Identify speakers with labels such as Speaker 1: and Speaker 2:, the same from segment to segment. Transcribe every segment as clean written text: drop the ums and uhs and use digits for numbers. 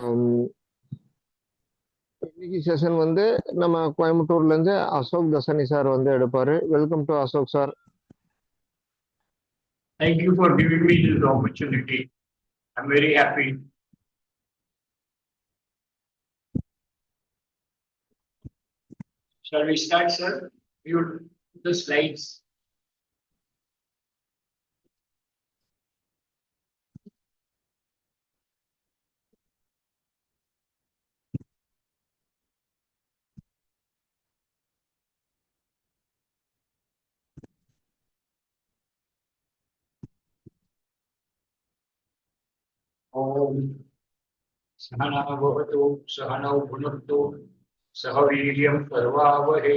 Speaker 1: Um, இன்னைக்கு session வந்து நம்ம கோயம்புத்தூர்ல இருந்து அசோக் தசனி சார் வந்து எடுப்பாரு. Welcome to Ashok sir.
Speaker 2: Thank you for giving me this opportunity. I'm very happy. Shall we start, sir? You the slides. Om Sahana Bhavatu Sahana Bhunaktu Sahaviryam Karvavahe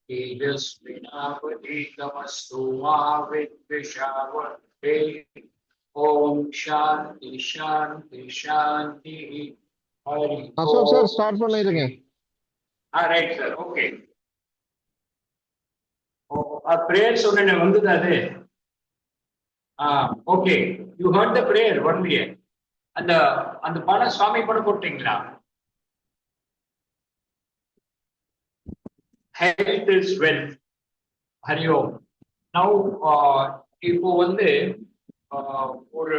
Speaker 2: Tejasvinavadhitamastu Ma Vidvishavahe Om Shanti Shanti Shanti Hari
Speaker 1: Ashok sir
Speaker 2: Om
Speaker 1: start பண்ணிடுங்க.
Speaker 2: Shri. All right, sir. Okay. Prayer சொன்னேனே வந்தது அது. Okay, you heard the prayer only. அந்த அந்த படம் சுவாமி படம் போட்டீங்களா? Health is wealth. Hari Om. Now இப்போ வந்து ஒரு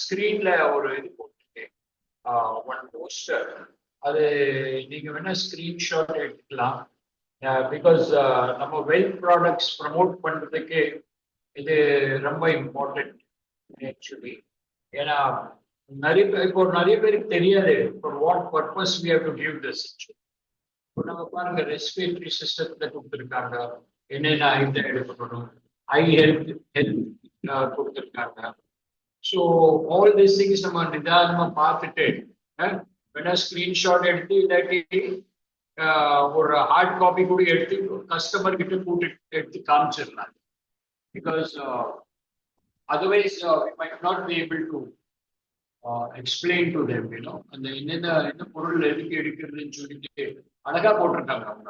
Speaker 2: ஸ்கிரீன்ல ஒரு இது போட்டிருக்கேன், ஒன் போஸ்டர். அது நீங்க வேணா ஸ்கிரீன்ஷாட் எடுத்துக்கலாம். பிகாஸ் நம்ம வெல்த் ப்ராடக்ட்ஸ் ப்ரமோட் பண்றதுக்கு இது ரொம்ப இம்பார்ட்டன்ட் ஆக்சுவலி. ஏன்னா இப்போ நிறைய பேருக்கு தெரியாது for what purpose we have to give this. இப்போ நம்ம பாருங்க, ரெஸ்பிரேட்டரி சிஸ்டத்துல கொடுத்துருக்காங்க, என்னென்ன ஐட்டம் எடுக்கணும், ஐ ஹெல்த் ஹெல்த் கொடுத்துருக்காங்க. ஸோ ஆல் திஸ் திங்ஸ் நம்ம நிதானமா பார்த்துட்டு வேணா ஸ்கிரீன்ஷாட் எடுத்து இல்லாட்டி ஒரு ஹார்ட் காப்பி கூட எடுத்து கஸ்டமர் கிட்ட கூட்டு எடுத்து காமிச்சிடலாம். Because otherwise we might not be able to explain to them, you know. அந்த என்ன பொருள் எதுக்கு எடுக்கிறதுன்னு சொல்லிட்டு அழகா போட்டிருக்காங்க. அவங்க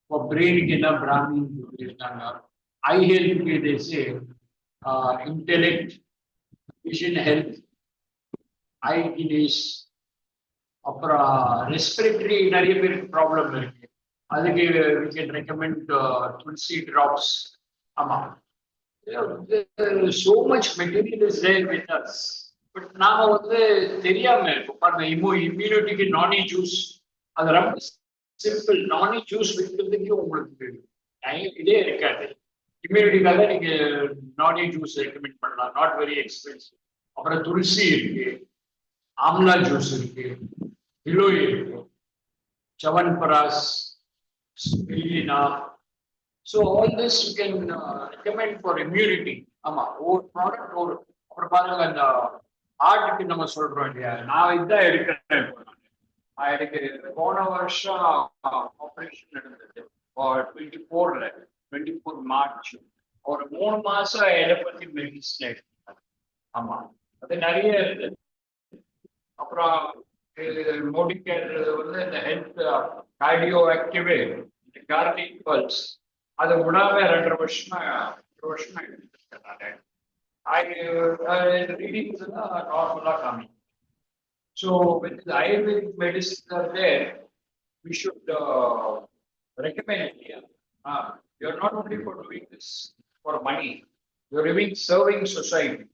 Speaker 2: இப்போ பிரெயினுக்கு என்ன பிராமின் சொல்லியிருக்காங்க, ஐ ஹெல்த்துக்கு இதே இன்டெலெக்ட், விஷன் ஹெல்த், ஐ கினேஸ். அப்புறம் ரெஸ்பிரேட்டரி நிறைய பேருக்கு ப்ராப்ளம் இருக்கு, அதுக்கு we can recommend tulsi drops. ஆமா, so much material is there with us. But நாம வந்து தெரியாம இருக்கும். பாருங்க, இம்யூனிட்டிக்கு நானி ஜூஸ், அது ரொம்ப சிம்பிள். நானி ஜூஸ் விற்கிறதுக்கு உங்களுக்கு டைம் இதே இருக்காது. இம்யூனிட்டிக்காக நீங்க நானி ஜூஸ் ரெக்கமெண்ட் பண்ணலாம், நாட் வெரி எக்ஸ்பென்சிவ். அப்புறம் துளசி இருக்கு, ஆம்லா ஜூஸ் இருக்கு, கிலோய் இருக்கு, Chyawanprash, spirulina. So all this you can recommend for immunity. ஆமா, ஒரு ப்ராடக்ட் ஒரு. அப்புறம் பாருங்க, அந்த ஆர்ட்டுக்கு நம்ம சொல்றோம் இல்லையா, நான் இதான் எடுக்கிறேன். எனக்கு போன வருஷம் ஆப்ரேஷன் நடந்தது 24 மார்ச். ஒரு 3 மாசம் எலோபதி மெடிசன் எடுத்தேன். ஆமா, அது நிறைய இருந்தது. அப்புறம் மோடிக்கிறது வந்து இந்த ஹெல்த் கார்டியோ ஆக்டிவே, கார்டிக் பல்ஸ், அது விடாம 2 வருஷமா எடுத்துருக்கேன். ரீடிங்ஸ் எல்லாம் நார்மலா காமி. So with Ayurvedic medicine are there, we should recommend it here. You're not only for doing this for money, you're living serving society.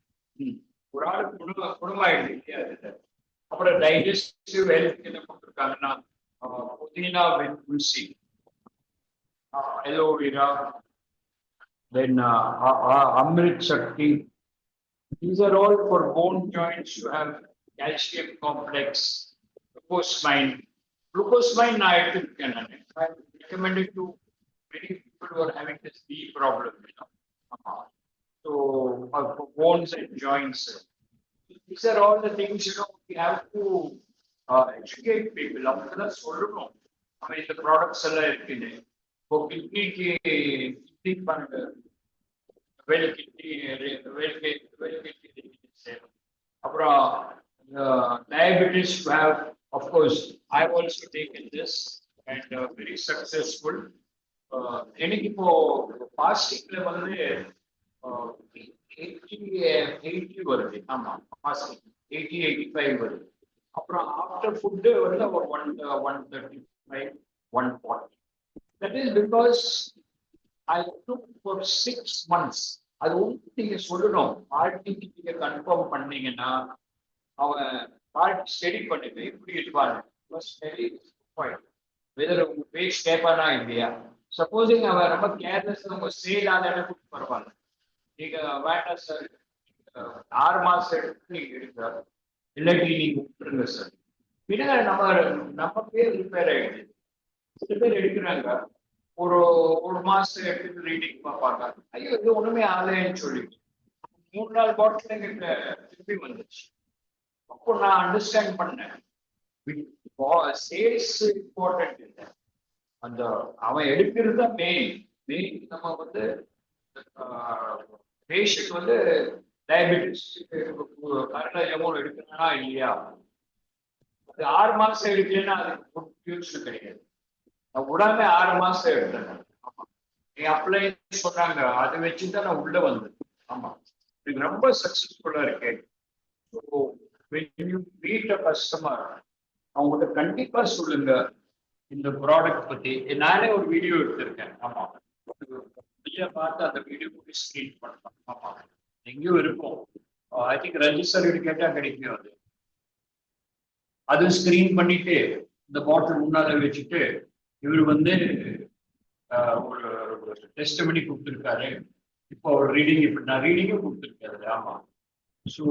Speaker 2: ஒரு ஆள் குடும்பம் ஆயிடுது இல்லையா. அப்புறம் டைஜஸ்டிவ் ஹெல்த் என்ன கொடுத்துருக்காங்கன்னா, pudina with tulsi, aloe vera, then Amrit Shakti. These are all for bone joints. You have calcium complex, glucosamine. Glucosamine I recommend it to many people who are having this knee problem, you know. So for bones and joints. These are all the things, you know, we have to educate people. After சொல்லணும், நம்ம இந்த products எல்லாம் இருக்குது. இப்போ கிட்னிக்கு kidney பண்ணுங்க, well kidney, அப்புறம் diabetes you have. Of course, I've also taken this and very successful. எனக்கு இப்போ ஃபாஸ்டிங்ல வந்து 80 வருது. ஆமா, ஃபாஸ்டிங் 85 வருது. அப்புறம் ஆஃப்டர் ஃபுட்டு வந்து ஒரு 135 140. That is because I took for 6 months. அது ஒன்று நீங்க சொல்லணும், பார்ட்டிக்கு நீங்க கன்ஃபார்ம் பண்ணீங்கன்னா அவன் பார்ட்டி ஸ்டடி பண்ணிட்டு இப்படி இருப்பாங்க. வெதர் உங்க பேஸ் கேட்பானா இல்லையா. சப்போஸிங் அவன் ரொம்ப கேர்லெஸ் உங்க சேல் ஆன இடத்துக்கு பரவாயில்ல, நீங்க வேண்டாம் சார் 6 மாசம் எடுத்து நீங்க எடுக்கிறார், இல்லாட்டி நீங்க விட்டுருங்க சார். பின்ன நம்ம பேர் ரிப்பேர் ஆயிடுது. சில பேர் எடுக்கிறாங்க, ஒரு ஒரு மாசம் எடுத்து ரீடிங் பார்ப்பாங்க, ஐயோ இது ஒண்ணுமே ஆகலைன்னு சொல்லி 3 நாள் பாட்டில் எங்கிட்ட திருப்பி வந்துச்சு. அப்போ நான் அண்டர்ஸ்டாண்ட் பண்ணேன், சேல்ஸ் இம்பார்ட்டன்ட் இல்லை, அந்த அவன் எடுக்கிறது தான் மெயின். மெயின் நம்ம வந்து பேஷண்ட் வந்து டயபெட்டிஸ் கரெக்டாக எடுக்கிறானா இல்லையா. அது 6 மாசம் எடுக்கலன்னா அதுக்கு ஃபியூச்சர் கிடையாது. நான் உடனே 6 மாசம் எடுத்தேன். ஆமா, நீ அப்ளை சொன்னாங்க, அதை வச்சுதான் நான் உள்ள வந்தேன். ஆமா, இது ரொம்ப சக்சஸ்ஃபுல்லா இருக்கேன். So when you meet a customer, அவங்ககிட்ட கண்டிப்பா சொல்லுங்க இந்த ப்ராடக்ட் பத்தி. நானே ஒரு வீடியோ எடுத்திருக்கேன். ஆமா, பார்த்து அந்த வீடியோ போய் ஸ்கிரீன் பண்ணலாம். ஆமா, எங்கேயும் இருக்கும். ஐ திங்க் ரெஜிஸ்டர் கேட்டா கிடைக்கும். அது ஸ்கிரீன் பண்ணிட்டு இந்த பாட்டில் முன்னால வச்சுட்டு இவர் வந்து ஒரு டெஸ்ட் பண்ணி கொடுத்துருக்காரு. இப்போ ஒரு ரீடிங், இப்ப நான் ரீடிங்கும் கொடுத்துருக்காரு. ஆமா, ஸோ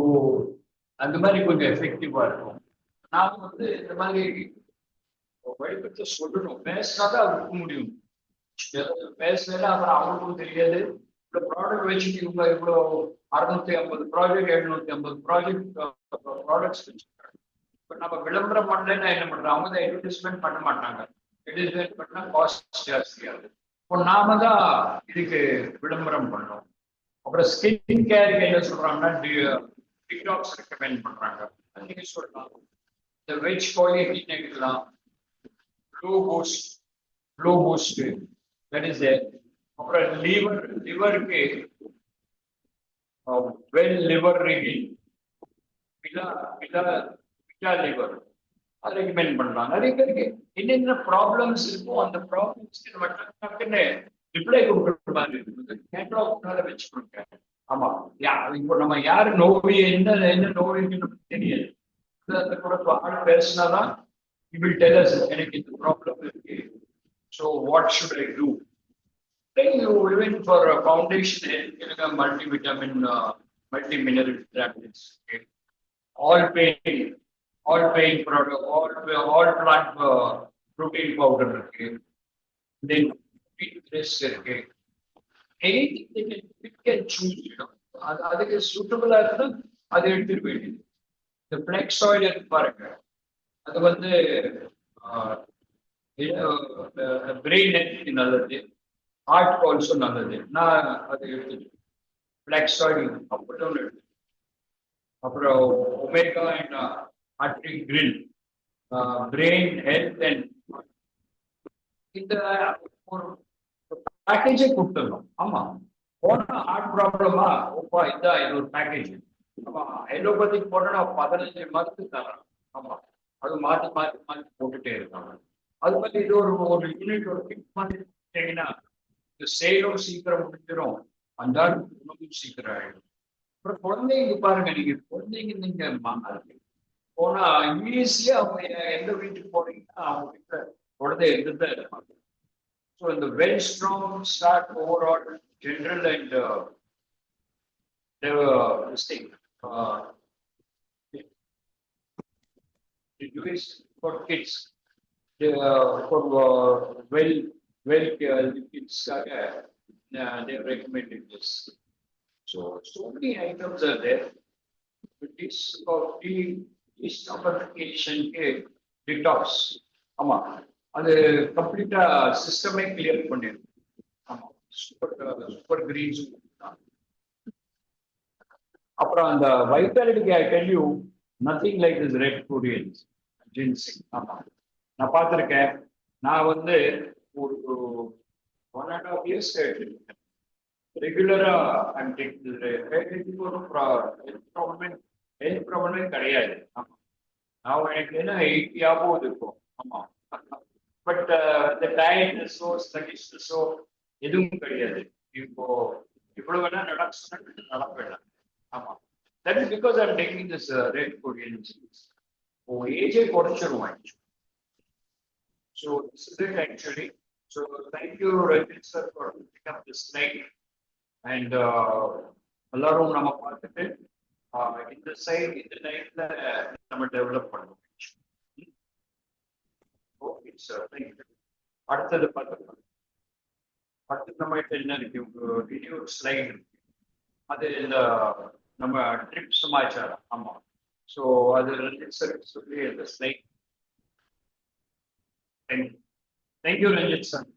Speaker 2: அந்த மாதிரி கொஞ்சம் எஃபெக்டிவா இருக்கும். நான் வந்து இந்த மாதிரி வழிபட்டு சொல்லணும், பேசினாதான் அது இருக்க முடியும். பேசல அப்புறம் அவங்களுக்கும் தெரியாது. இவ்வளவு ப்ராடக்ட் வச்சுட்டு இவங்க இவ்வளோ 650 ப்ராஜெக்ட் 750 ப்ராடக்ட்ஸ் வச்சுருக்காங்க. இப்போ நம்ம விளம்பரம் பண்ணலன்னா என்ன பண்றோம், அவங்க தான் அட்வர்டைஸ்மெண்ட் பண்ண மாட்டாங்க. அட்வர்டைஸ்மெண்ட் பண்ணா காஸ்ட் ஜாஸ்தியாகுது. இப்போ நாம தான் இதுக்கு விளம்பரம் பண்ணோம். அப்புறம் ஸ்கின் கேருக்கு என்ன சொல்றாங்கன்னா டிக்டாக்ஸ் ரெக்கமெண்ட் பண்றாங்க. நீங்க சொல்லலாம் இந்த வெஜ் குவாலிட்டி எடுக்கலாம், low boost that is there. அப்புறம் லிவருக்கு வெல் லிவர் ரீடிங், பிலா லிவர் அதை ரெக்கமெண்ட் பண்றாங்க. நிறைய பேருக்கு என்னென்ன ப்ராப்ளம்ஸ் இருக்கும், அந்த ப்ராப்ளம்ஸ்க்கு நம்ம டக்குன்னு ரிப்ளை கொடுக்குற மாதிரி இருக்குது. கேட்டலாக்னால வச்சு கொடுங்க. ஆமா, இப்போ நம்ம யாரு நோய் என்ன நோய்ன்னு நமக்கு தெரியாது. அந்த கூட ஆள் பேசினாதான் he will tell us எனக்கு இந்த ப்ராப்ளம் இருக்கு, so what should I do. Even for foundation health, multivitamin, multi-mineral tablets, okay? all pain product, all plant protein powder, okay? Then this, okay? Anything they can choose, you know. அதுக்கு சூட்டபிளா இருந்தா அதை எடுத்துட்டு போயிடுது. இந்த flex oil இருக்கு பாருங்க, அது வந்து பிரெயின் ஹெல்த்துக்கு நல்லது, ஹார்ட் ஆல்சோ நல்லது. நான் அதை எடுத்துட்டு பிளெக்ஸ் ஆயில் அப்படி எடுத்து, அப்புறம் omega and Antarctic krill, brain health and இந்த ஒரு பேக்கேஜே கொடுத்துடணும். ஆமா, போனா ஹார்ட் ப்ராப்ளமா ஓப்பா இதான் இது ஒரு பேக்கேஜ். ஆமா, எலோபதிக்கு போனா 15 மருந்து தரேன். ஆமா, அது மாற்றி மாற்றி மாற்றி போட்டுட்டே இருக்காங்க. அது மாதிரி இது ஒரு யூனிட் ஒரு ஃபிக்ஸ் பண்ணிட்டீங்கன்னா இந்த சேலும் சீக்கிரம் முடிஞ்சிடும், அந்த உணவும் சீக்கிரம் ஆயிடும். அப்புறம் குழந்தைங்க பாருங்க, நீங்க போனா ஈஸியா அவங்க எந்த வீட்டுக்கு போறீங்கன்னா அவங்க வீட்டுல குழந்தை எடுத்துதான் இருப்பாங்க. ஸோ இந்த well strong start overall general and this thing, for kids, for well kids, they recommended this. So many items are there. This detoxification detox, ஆமா, அது கம்ப்ளீட்டா சிஸ்டமே கிளியர் பண்ணிடும். ஆமா, சூப்பர் கிரீன்ஸ். அப்புறம் அந்த வைட்டாலிட்டிக்கு I tell you nothing like this red Korean ginseng. ஆமா, நான் பார்த்துருக்கேன். நான் வந்து ஒரு 1.5 years ரெகுலரா ஒரு ஹெல்த் ப்ராப்ளமே கிடையாது. ஆமா, நான் எனக்கு என்ன 80 ஆகுது இப்போ. ஆமா. பட் இந்த டயர்ட்னஸோ ஸ்லகிஷ்னஸோ எதுவும் கிடையாது. இப்போ இவ்வளவு வேணா நடக்க நடப்பேன். ஆமா. That is because I'm taking this red Korean ஓ ஏஜே குறைச்சிருவாங்க. So this is it actually. So thank you Rajith sir for pick up this light. And எல்லாரும் நம்ம பார்த்துட்டு இந்த சைட் இந்த டைம்ல நம்ம டெவலப் பண்ணுவோம். Okay sir, thank you. அடுத்தது பார்த்துக்கலாம். அடுத்து நம்ம என்ன இருக்கு, வீடியோ ஸ்லைட் இருக்கு. அது இந்த நம்ம ட்ரிப் சமாச்சாரம். ஆமா. ஸோ அது ரஞ்சித் சார் சொல்லி அந்த ஸ்லைட். Thank you Ranjith sir.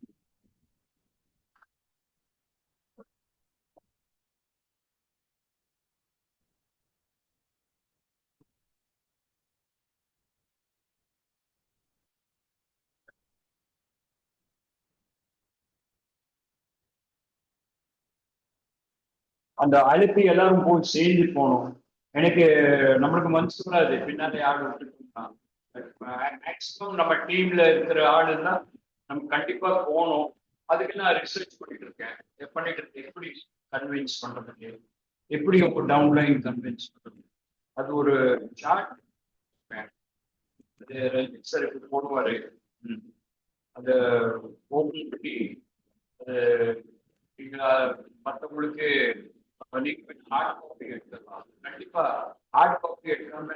Speaker 2: அந்த அழைப்பு எல்லாரும் போய் சேர்ந்து போகணும். எனக்கு நம்மளுக்கு மனசு வராது பின்னாடி ஆள் விட்டுட்டு. மேக்சிமம் நம்ம டீம்ல இருக்கிற ஆளுன்னா நம்ம கண்டிப்பா போகணும். அதுக்கு நான் ரிசர்ச் பண்ணிட்டு இருக்கேன். எப்படி கன்வின்ஸ் பண்றதுக்கு, எப்படி உங்க டவுன்லைன் கன்வின்ஸ் பண்றது, அது ஒரு சார்ட் அது ரஞ்சித் சார் இப்படி போடுவாரு. அது ஓபன் பண்ணி அது நீங்க மற்றவங்களுக்கு ஹார்ட் காப்பி எடுத்துக்கலாம். கண்டிப்பா ஹார்ட் காப்பி எடுக்காம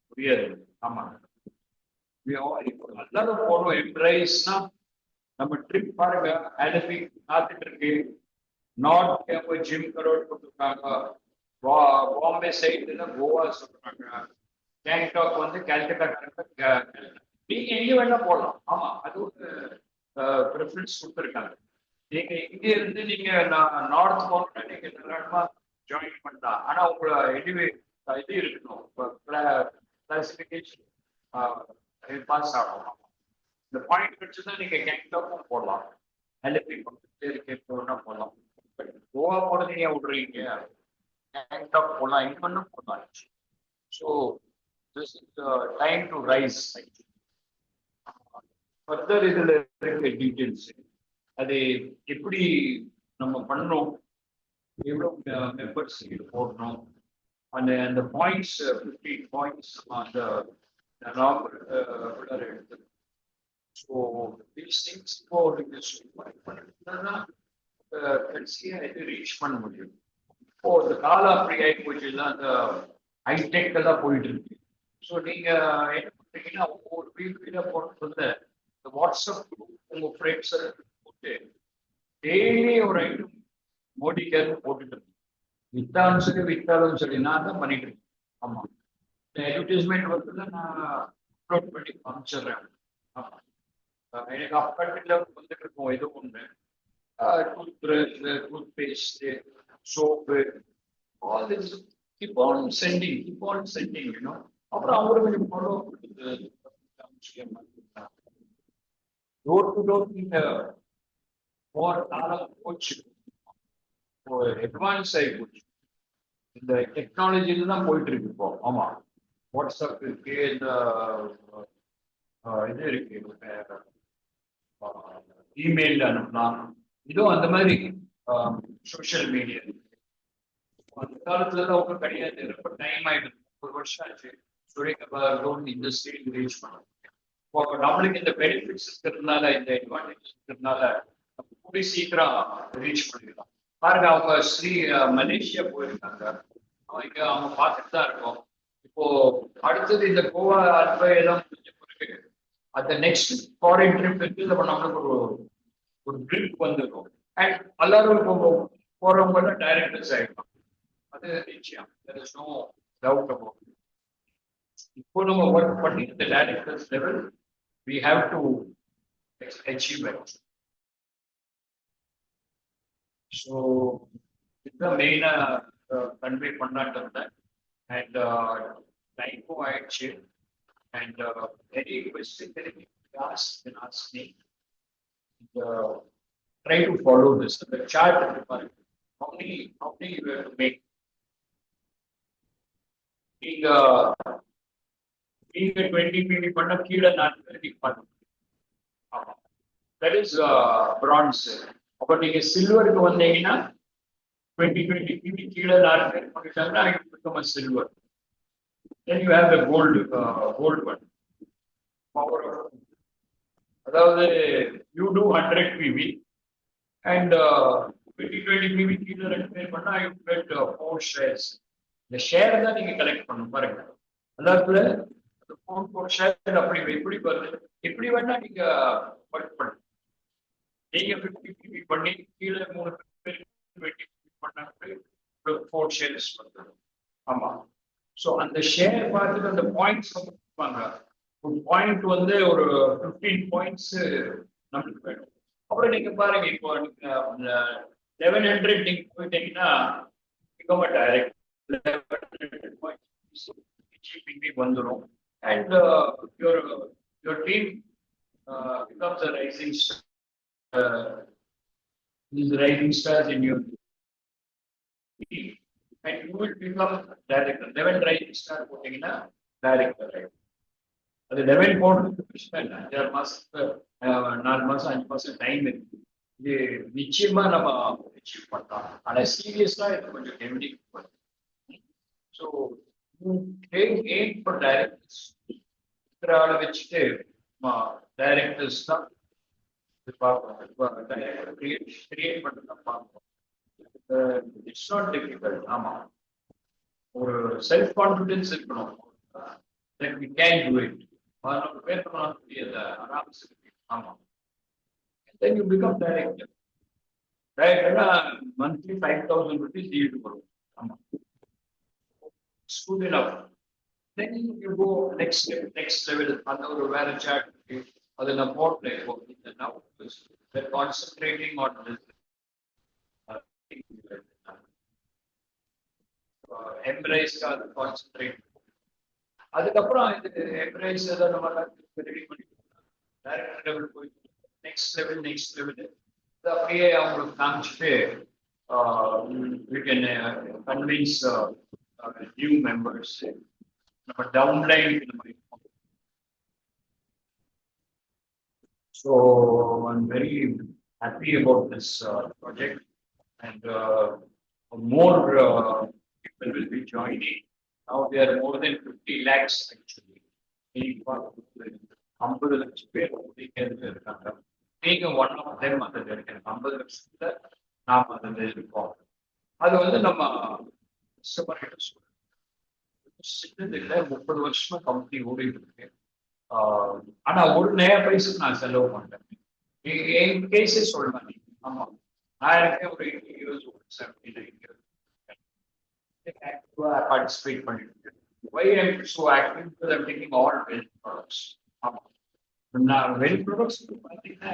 Speaker 2: முடியாது. ஆமா. எல்லாரும் போனோம். எம்ப்ரைஸ்னா நம்ம ட்ரிப் பாருங்க. ஆலபி காத்துட்டு இருக்கு. நார்த் போய் ஜிம் கரோட் கொடுத்துருக்காங்க. பாம்பே சைடுல கோவா சொல்றாங்க. கேங்டாக் வந்து கல்கட்டா. நீங்க எங்க வேணா போடலாம். ஆமா, அது ஒரு ப்ரிஃபரன்ஸ் கொடுத்துருக்காங்க. நீங்க இங்க இருந்து நீங்க நார்த் போனா நீங்க தாராளமா ஜாயின் பண்ணலாம். ஆனா உங்களை எதுவே இது இருக்கணும், கிளாசிபிகேஷன் பாஸ் ஆகணும். இந்த பாயிண்ட் கிடைச்சுதான் நீங்க கேங்டாக்கும் போடலாம். எல்எப்பி பக்கத்துல போடலாம். கோவா போறது ஏன் விடுறீங்க? கேங்டாக் போடலாம், இன்னும் போடலாம். So this is time to rice. Further இதுல இருக்க டீட்டெயில்ஸ் அது எப்படி நம்ம பண்ணணும், எவ்வளவு மெம்பர்ஸ் போடணும், அந்த பாயிண்ட்ஸ் 50 பாயிண்ட்ஸ் அந்த உள்ளார எடுத்து. ஸோ தீஸ் திங்ஸ் இப்போ கடைசியா இது ரீச் பண்ண முடியும். இப்போ இந்த காலம் அப்படி ஆகி போச்சு, அந்த ஹைடெக் எல்லாம் போயிட்டு இருக்கு. ஸோ நீங்க என்ன பண்றீங்கன்னா ஒவ்வொரு வீட்டுல போட்டு வந்து இந்த வாட்ஸ்அப் குரூப் உங்க ஃப்ரெண்ட்ஸ் போட்டு டெய்லி ஒரு ஐட்டம் மோடிக்காரு போட்டுட்டு இருக்கு. வித்தாலும் சரி வித்தாலும் சரி நான் தான் பண்ணிட்டு இருக்கேன். ஆமா, இந்த அட்வர்டைஸ்மெண்ட் வந்து நான் அப்லோட் பண்ணி அனுப்பிச்சிடுறேன். ஆமா, எனக்கு அப்பார்ட்மெண்ட்ல வந்துட்டு இருக்கோம். ஏதோ ஒன்று tooth brush, tooth paste, soap, all this keep on sending அப்புறம் அவங்களுக்கு கொஞ்சம் ஃபாலோ டோர் டு டோர் நீங்க போற காலம் போச்சு. அட்வான்ஸ் ஆகி போச்சு. இந்த டெக்னாலஜில தான் போயிட்டு இருக்கு இப்போ. ஆமா, வாட்ஸ்அப் இருக்கு, இந்த இது இருக்கு, இமெயில் அனுப்பலாம். இதுவும் அந்த மாதிரி சோசியல் மீடியா. அந்த காலத்துல தான் ஒன்றும் கிடையாது. ரொம்ப டைம் ஆயிடுது. ஒரு வருஷம் ஆச்சு இந்த ஸ்டேஜ் ரீச் பண்ண. நம்மளுக்கு இந்த பெனிஃபிட்ஸ் இருக்கிறதுனால, இந்த அட்வான்டேஜ் இருக்கிறதுனால கூடி சீக்கிரம் ரீச் பண்ணிடலாம். பாருங்க, அவங்க மலேசியா போயிருக்காங்க. அவங்க பார்த்துட்டு தான் இருக்கோம். இப்போ அடுத்தது இந்த கோவா எல்லாம் முடிஞ்ச பிறகு அந்த நெக்ஸ்ட் ஃபாரின் ட்ரிப் இருக்கு. நம்மளுக்கு ஒரு ட்ரிப் வந்துடும். அண்ட் எல்லாரும் இப்போ போறவங்க டைரக்டர்ஸ் ஆகிடும். அது நிச்சயம். there is no doubt about it. இப்போ நம்ம ஒர்க் பண்ணி இந்த directors level we have to achieve it. So இதுதான் மெயினா கன்வே பண்ணாட்டு இருந்தேன். அண்ட் டைமும் ஆயிடுச்சு. And any question that you can ask me. Try to follow this. The chart how many you have to make. நீங்க நீங்க 20 PV பண்ண கீழே 4 பேர் நீங்க பண்ண முடியும். ஆமா. That is France. அப்ப நீங்க சில்வருக்கு வந்தீங்கன்னா 20 பிவி கீழே 4 பேர் பண்ணிட்டாங்கன்னா it become a silver. Then you have the gold one. Power of, அதாவது you do 100 PV and 20 PV கீழே 2 பேர் பண்ணா you get 4 shares. இந்த ஷேர் தான் நீங்க கலெக்ட் பண்ணணும் பாருங்க. அதாவது ஃபோர் ஷேர் அப்படி எப்படி வருது, எப்படி வேணா நீங்க ஒர்க் பண்ணு. நீங்க 50 பிவி பண்ணி கீழே 3 பேர் 20 பண்ணாங்க 4 ஷேர்ஸ் வந்து. ஆமா. ஸோ அந்த ஷேர் பார்த்துட்டு அந்த பாயிண்ட்ஸ் வந்து கொடுப்பாங்க. ஒரு பாயிண்ட் வந்து ஒரு 15 பாயிண்ட்ஸ் நம்மளுக்கு வேணும். அப்புறம் நீங்க பாருங்க, இப்போ நீங்க 1100 நீங்க போயிட்டீங்கன்னா become a direct 1100 points GPP வந்துடும். And your team becomes a rising star. These rising stars in your team, and you will become director. 11 rising star போட்டீங்கன்னா director, right? அது 11 போடுறதுக்கு பிரச்சனை இல்லை. 6 மாசத்துக்கு 4 மாசம் 5 மாசம் டைம் இருக்கு. இது நிச்சயமா நம்ம அச்சீவ் பண்ணலாம். ஆனா சீரியஸா இது கொஞ்சம் heavy. So aim for directors ஆளை வச்சுட்டு டைரக்டர்ஸ் தான் பார்க்கணும். கிரியேட் பண்ணி தான் பார்க்கணும். It's not difficult. ஆமா, ஒரு செல்ஃப் கான்ஃபிடன்ஸ் இருக்கணும். that we can do it. நம்ம பேர் பண்ணலாம் முடியாது, ஆராம்ஸ் இருக்கு. ஆமா. then you become director. டைரக்டர்னா மந்த்லி 5,000 rupees டீல் வரும். ஆமா, it's good enough. Then you go next level. அந்த ஒரு வேற சாட் அது நான் போட்டேன். இப்போ now they're concentrating on this embrace concentrate. அதுக்கப்புறம் இது எம்ப்ரைஸ் நம்ம ரெடி பண்ணி டைரக்டர் லெவல் போய் நெக்ஸ்ட் லெவல் அப்படியே அவங்களுக்கு காமிச்சுட்டு we can convince new members. நம்ம டவுன்லைன் இந்த மாதிரி. So I'm very happy about this project, and more people will be joining. Now there are more than 50 lakhs actually. 50 lakhs people இருக்காங்க. நீங்க one of them அது இருக்கேன். 50 லட்சத்துல நாம அது இருக்கோம். அது வந்து நம்ம சின்னதில்லை, 30 வருஷமா கம்பெனி ஓடிட்டு இருக்கு. ஆனா ஒரு நயா பைசுக்கு நான் செலவு பண்றேன். என் கேஸே சொல்றேன். ஆமா, நான் இருக்கேன் ஒரு 80 years old, 79 years. Participate பண்ணிட்டு இருக்கேன். Why I'm so active? Because I'm taking all well products. ஆமா, நான் வெல் ப்ராடக்ட்ஸ் பார்த்தீங்கன்னா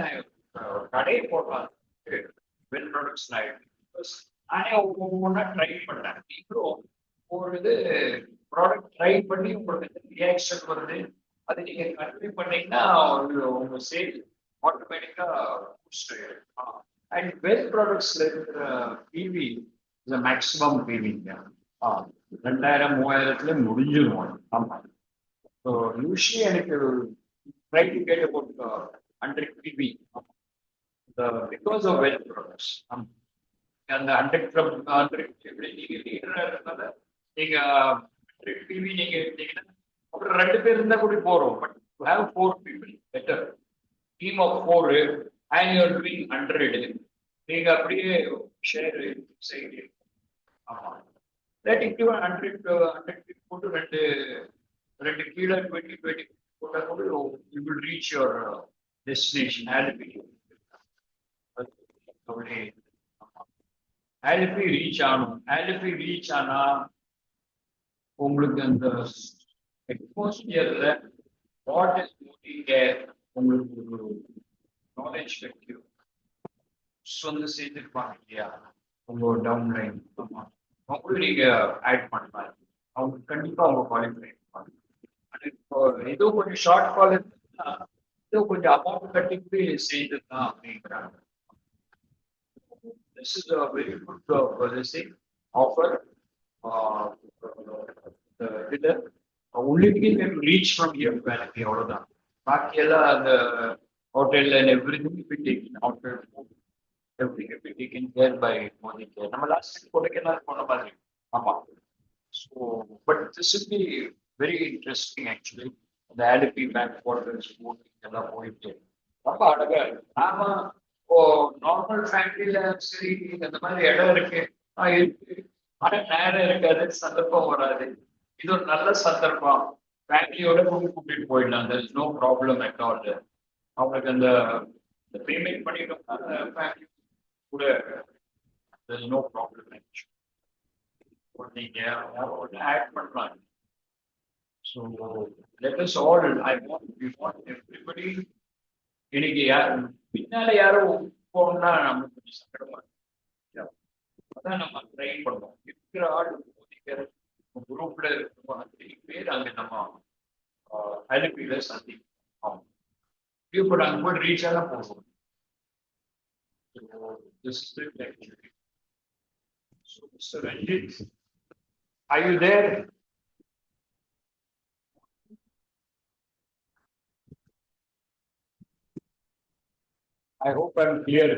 Speaker 2: கடையை போடலாம். வெல் ப்ராடக்ட்ஸ் நானே ஒவ்வொன்றா ட்ரை பண்ணேன். நீங்களும் ஒரு இது ப்ராடக்ட் ட்ரை பண்ணி உங்களுக்கு ரியாக்ஷன் வருது, அது நீங்க கன்டினியூ பண்ணீங்கன்னா உங்க சேல் ஆட்டோமேட்டிக்கா பூஸ்ட் ஆயிடும். அண்ட் வெல் ப்ராடக்ட்ஸ்ல இருக்கிற பிவி மேக்ஸிமம் பிவிங்க 2000-3000 முடிஞ்சிடும். ஆமா. ஸோ யூஸ்வலி எனக்கு try to get about 100 PV because of well products. And the 100 நீங்க லீடர்னால நீங்க 100 PV நீங்க எடுத்தீங்கன்னா அப்புறம் 2 பேர் இருந்தா கூட போறோம். But to have 4 people better. Team of 4 and you are doing 100. நீங்க அப்படியே ஷேர் செய்யுங்க. ஆமா, that if you 100 போட்டு ரெண்டு கீழே 20 you will reach your destination. ALP reach ஆனா உங்களுக்கு அந்த எக்ஸ்போஷர்ல வாட் இஸ் மூவிங் தேர் உங்களுக்கு ஒரு நாலேஜ் கிடைக்கும். சொந்த சேர்த்துருப்பாங்க இல்லையா உங்க டவுன் லைன். அவங்களும் நீங்க ஆட் பண்ணலாம். அவங்க கண்டிப்பா அவங்க குவாலிஃபை இருப்பாங்க. ஏதோ கொஞ்சம் ஷார்ட் கால் இருக்குன்னா ஏதோ கொஞ்சம் அமௌண்ட் கட்டிட்டு செய்துதான் அப்படிங்கிறாங்க. This is a very good policy offer. The only thing we have to reach from here to Canopy, அவ்வளவுதான். பாக்கி எல்லாம் அந்த hotel and everything will be taken out of food. Everything will be taken care by Modi care. நம்ம last time Kodaikanal போன மாதிரி. ஆமா. So, but this will be very interesting actually. The Alleppey backwaters, boating எல்லாம் போயிட்டு ரொம்ப அழகா இருக்கு. நாம இப்போ நார்மல் ஃபேமிலியில சரி அந்த மாதிரி இடம் இருக்கு இருக்கு. ஆனா நேரம் இருக்காது, சந்தர்ப்பம் வராது. இது ஒரு நல்ல சந்தர்ப்பம். ஃபேமிலியோட கூட்டிட்டு போயிடலாம். there is no problem at all. அவங்களுக்கு அந்த பேமெண்ட் பண்ணிட்டோம்னா ஃபேமிலி கூட there is no problem actually. நீங்க ஆட் பண்ணலாம். So let us all, we want everybody. இன்னைக்கு பின்னால யாரும் போனா நமக்கு கொஞ்சம் சங்கடமா இருக்கு. அதான் நம்ம ட்ரை பண்ணோம். இருக்கிற ஆள் குரூப்ல இருக்கிற 3 பேர் அங்க நம்ம அனுப்பியில சந்திப்போம். இப்போ அங்க போய் ரீச் ஆக போவோம். This is it actually. So Mr. Ranjit, are you there? I hope I'm clear.